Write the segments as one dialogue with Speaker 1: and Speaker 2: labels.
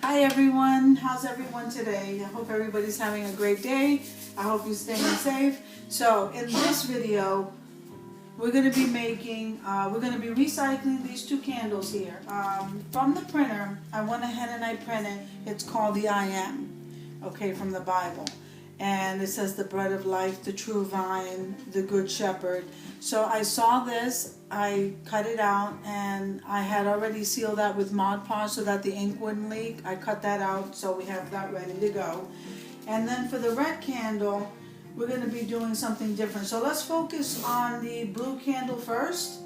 Speaker 1: Hi everyone, how's everyone today? I hope everybody's having a great day. I hope you're staying safe. So in this video, we're going to be recycling these two candles here. From the printer, I went ahead and I printed, it's called the I Am, okay, from the Bible. And it says the bread of life, the true vine, the good shepherd. So I saw this, I cut it out, and I had already sealed that with Mod Podge so that the ink wouldn't leak. I cut that out, so we have that ready to go. And then for the red candle, we're going to be doing something different. So let's focus on the blue candle first.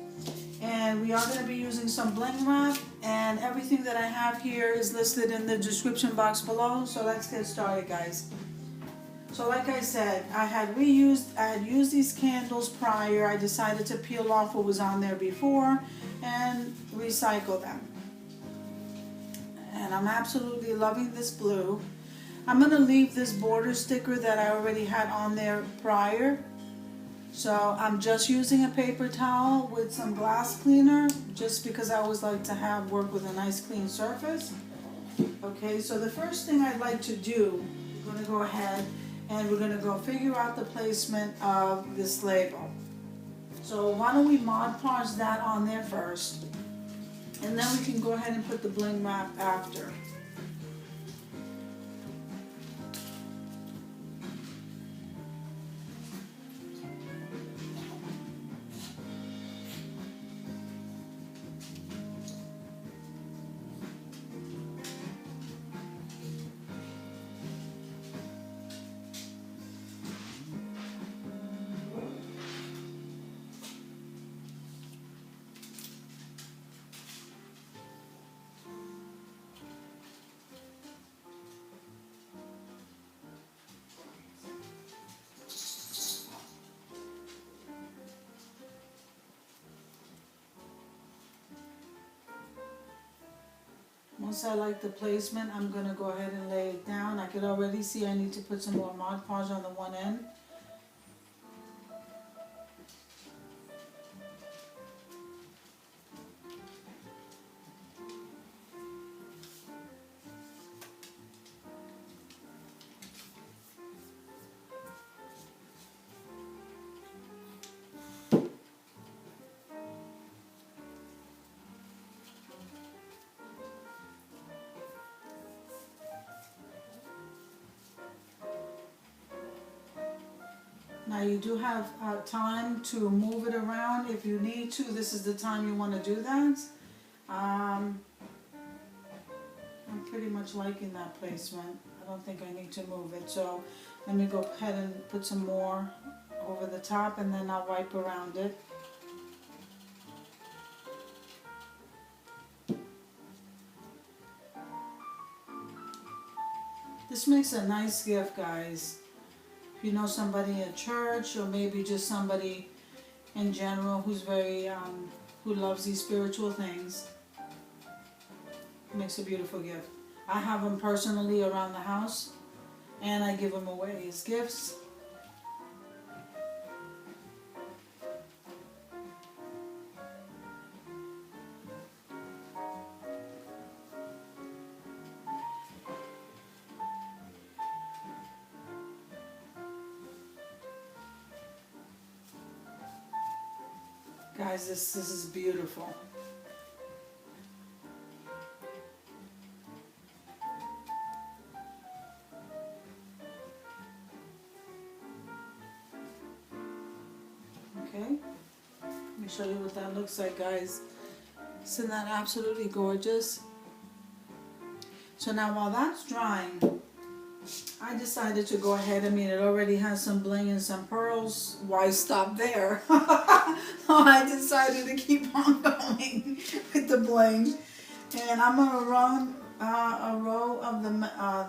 Speaker 1: And we are going to be using some bling wrap, and everything that I have here is listed in the description box below. So let's get started, guys. So like I said, I had used these candles prior. I decided to peel off what was on there before and recycle them. And I'm absolutely loving this blue. I'm going to leave this border sticker that I already had on there prior. So I'm just using a paper towel with some glass cleaner, just because I always like to work with a nice clean surface. Okay, so the first thing I'd like to do, I'm going to go ahead and we're going to go figure out the placement of this label. So why don't we Mod Podge that on there first, and then we can go ahead and put the bling wrap after. Once I like the placement, I'm going to go ahead and lay it down. I could already see I need to put some more Mod Podge on the one end. Now you do have time to move it around if you need to. This is the time you want to do that. I'm pretty much liking that placement. I don't think I need to move it. So let me go ahead and put some more over the top, and then I'll wipe around it. This makes a nice gift, guys. If you know somebody at church, or maybe just somebody in general who's very, who loves these spiritual things, it makes a beautiful gift. I have them personally around the house, and I give them away as gifts. Guys, this is beautiful. Okay, let me show you what that looks like, guys. Isn't that absolutely gorgeous? So now while that's drying, I decided to go ahead. I mean, it already has some bling and some pearls. Why stop there? I decided to keep on going with the bling. And I'm going to run a row of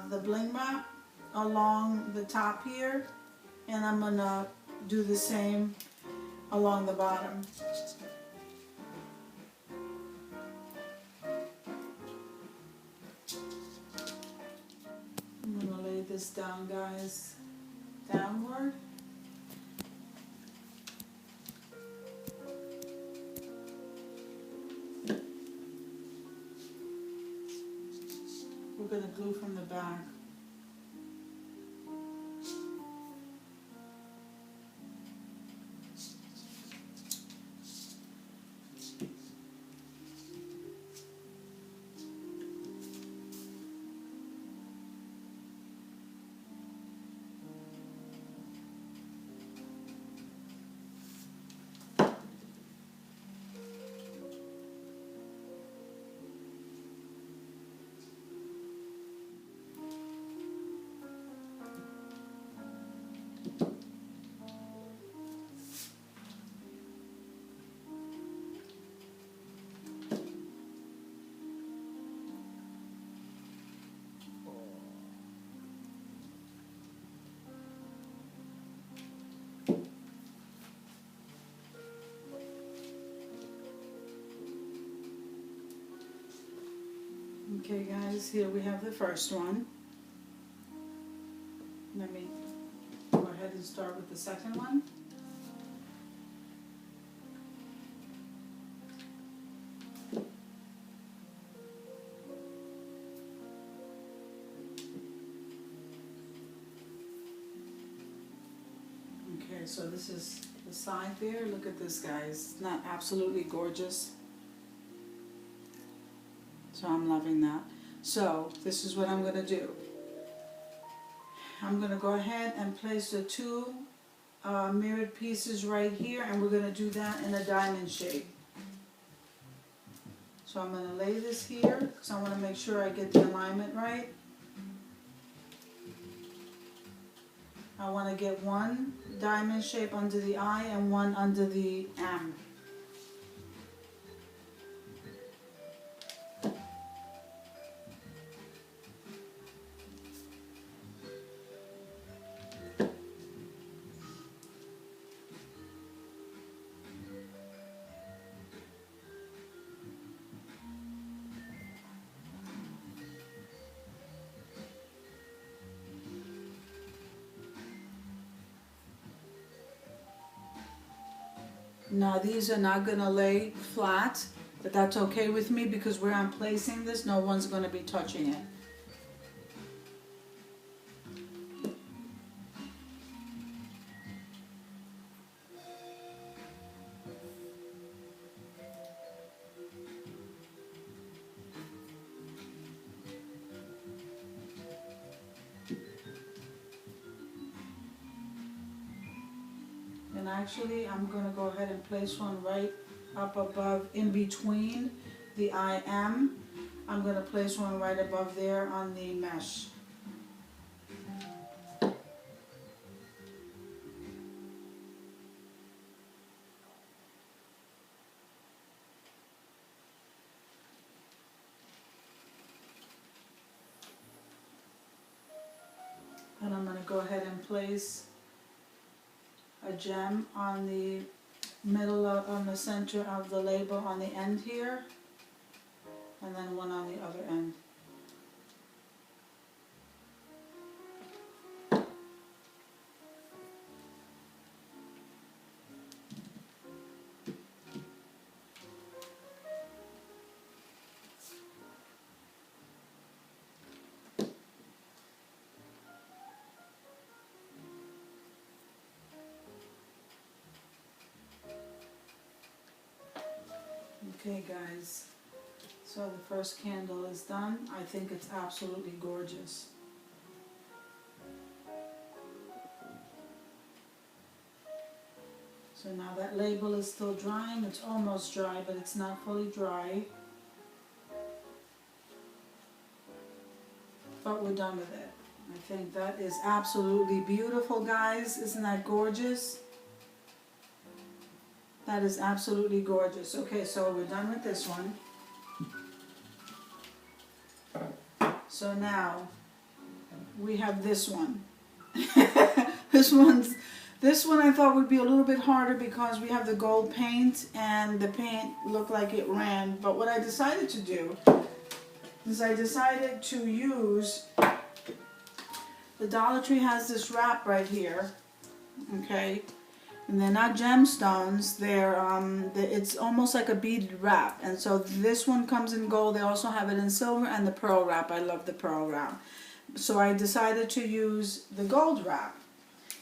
Speaker 1: the bling wrap along the top here. And I'm going to do the same along the bottom. I'm going to lay this down, guys, downward. going to glue from the back. Okay guys, here we have the first one. Let me go ahead and start with the second one. Okay, so this is the side there. Look at this, guys. Isn't that absolutely gorgeous? So I'm loving that. So this is what I'm going to do. I'm going to go ahead and place the two mirrored pieces right here, and we're going to do that in a diamond shape. So I'm going to lay this here because I want to make sure I get the alignment right. I want to get one diamond shape under the I and one under the M. Now these are not going to lay flat, but that's okay with me because where I'm placing this, no one's going to be touching it. And actually, I'm going to go ahead and place one right up above, in between the I am. I'm going to place one right above there on the mesh. And I'm going to go ahead and place a gem on the middle of, on the center of the label on the end here, and then one on the other end. Okay guys, so the first candle is done. I think it's absolutely gorgeous. So now that label is still drying. It's almost dry, but it's not fully dry. But we're done with it. I think that is absolutely beautiful, guys. Isn't that gorgeous? That is absolutely gorgeous. Okay, so we're done with this one. So now we have this one. This one I thought would be a little bit harder because we have the gold paint and the paint looked like it ran. But what I decided to do is I decided to use, the Dollar Tree has this wrap right here, okay? And they're not gemstones. It's almost like a beaded wrap. And so this one comes in gold. They also have it in silver, and the pearl wrap. I love the pearl wrap. So I decided to use the gold wrap.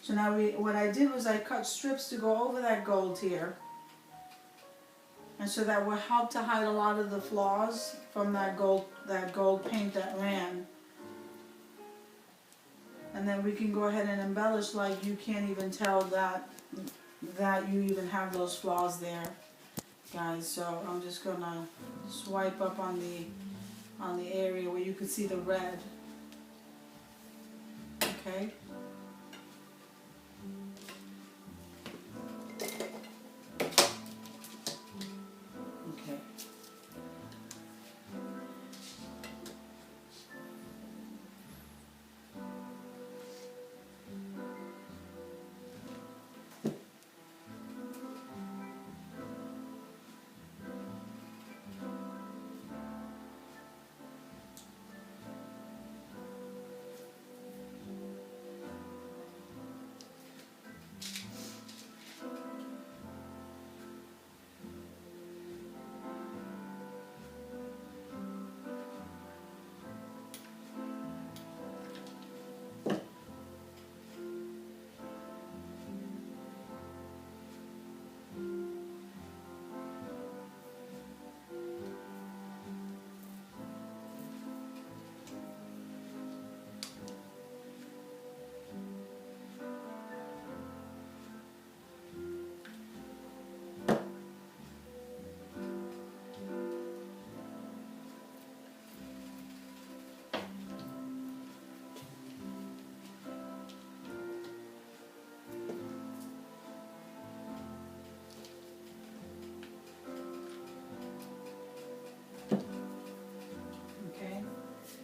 Speaker 1: So now what I did was I cut strips to go over that gold here. And so that will help to hide a lot of the flaws from that gold paint that ran. And then we can go ahead and embellish like you can't even tell that you even have those flaws there, guys. So I'm just gonna swipe up on the area where you can see the red. Okay.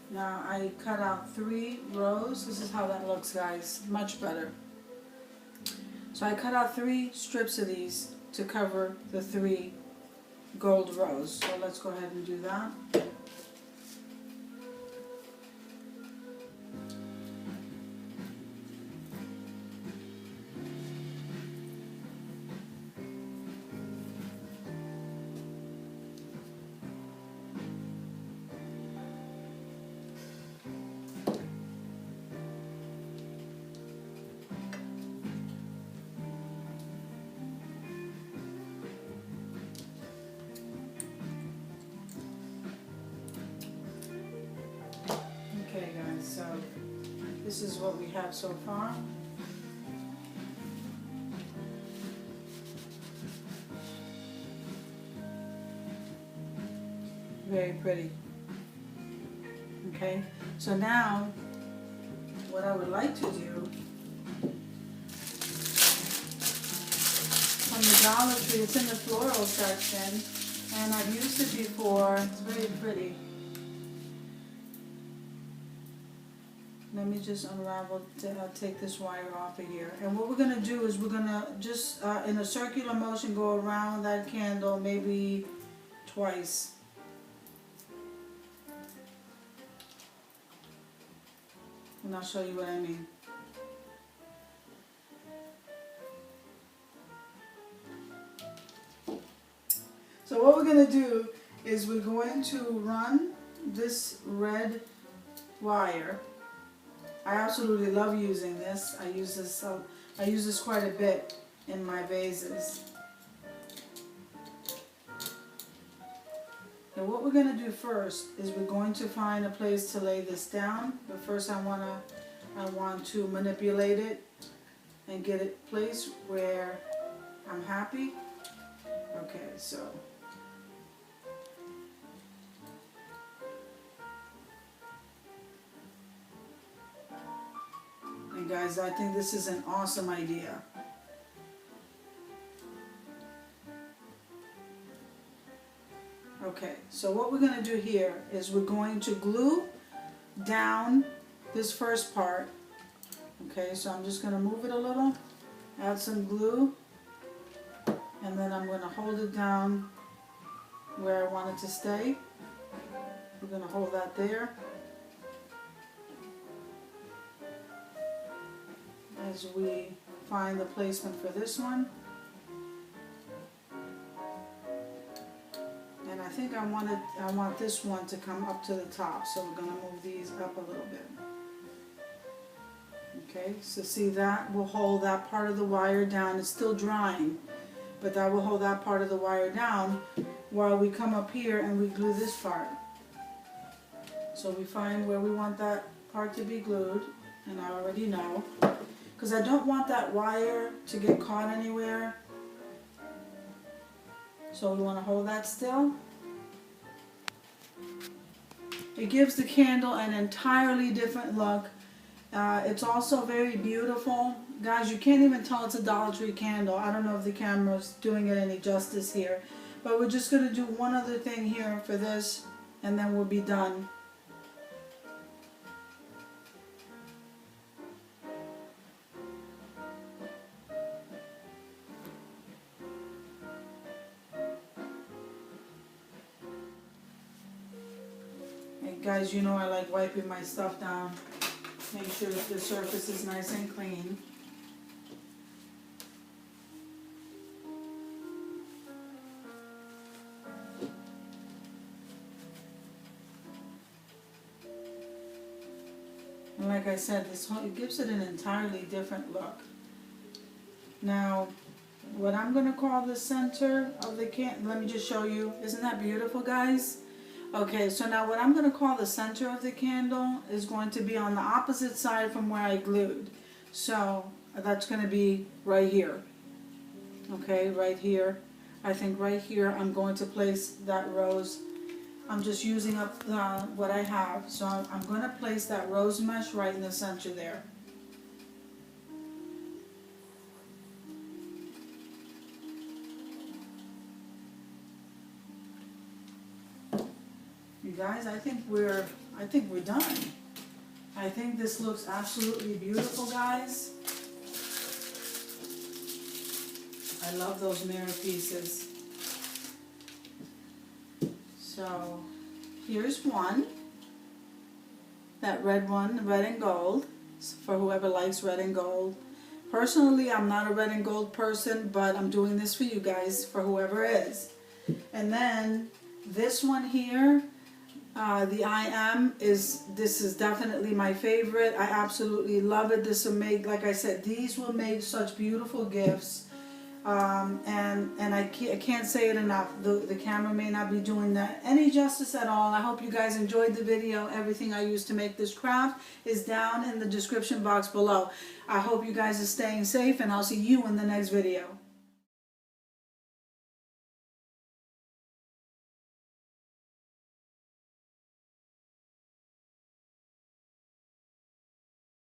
Speaker 1: Now I cut out 3 rows. This is how that looks, guys. Much better. So I cut out 3 strips of these to cover the 3 gold rows. So let's go ahead and do that. Okay guys, so this is what we have so far. Very pretty. Okay, so now what I would like to do, from the Dollar Tree, it's in the floral section, and I've used it before. It's very pretty. Let me just unravel, take this wire off of here. And what we're going to do is we're going to just, in a circular motion, go around that candle maybe twice. And I'll show you what I mean. So what we're going to do is we're going to run this red wire. I absolutely love using this. I use this quite a bit in my vases. Now what we're going to do first is we're going to find a place to lay this down. But first I want to manipulate it and get it placed where I'm happy. Okay, so and guys, I think this is an awesome idea. Okay, so what we're going to do here is we're going to glue down this first part. Okay, so I'm just going to move it a little, add some glue, and then I'm going to hold it down where I want it to stay. We're going to hold that there. As we find the placement for this one. And I think I want this one to come up to the top, so we're going to move these up a little bit. Okay, so see, that will hold that part of the wire down. It's still drying, but that will hold that part of the wire down while we come up here and we glue this part. So we find where we want that part to be glued, and I already know, because I don't want that wire to get caught anywhere. So we want to hold that still. It gives the candle an entirely different look. It's also very beautiful. Guys, you can't even tell it's a Dollar Tree candle. I don't know if the camera's doing it any justice here. But we're just going to do one other thing here for this, and then we'll be done. And guys, you know I like wiping my stuff down. Make sure that the surface is nice and clean. And like I said, it gives it an entirely different look. Now, what I'm going to call the center of the candle, let me just show you. Isn't that beautiful, guys? Okay, so now what I'm going to call the center of the candle is going to be on the opposite side from where I glued. So that's going to be right here. Okay, right here. I think right here I'm going to place that rose. I'm just using up what I have. So I'm going to place that rose mesh right in the center there. You guys, I think we're done. I think this looks absolutely beautiful, guys. I love those mirror pieces. So here's one. That red one, red and gold, for whoever likes red and gold. Personally, I'm not a red and gold person, but I'm doing this for you guys, for whoever is. And then this one here, the this is definitely my favorite. I absolutely love it. This will make, like I said, these will make such beautiful gifts. And I can't say it enough. The camera may not be doing that any justice at all. I hope you guys enjoyed the video. Everything I used to make this craft is down in the description box below. I hope you guys are staying safe, and I'll see you in the next video.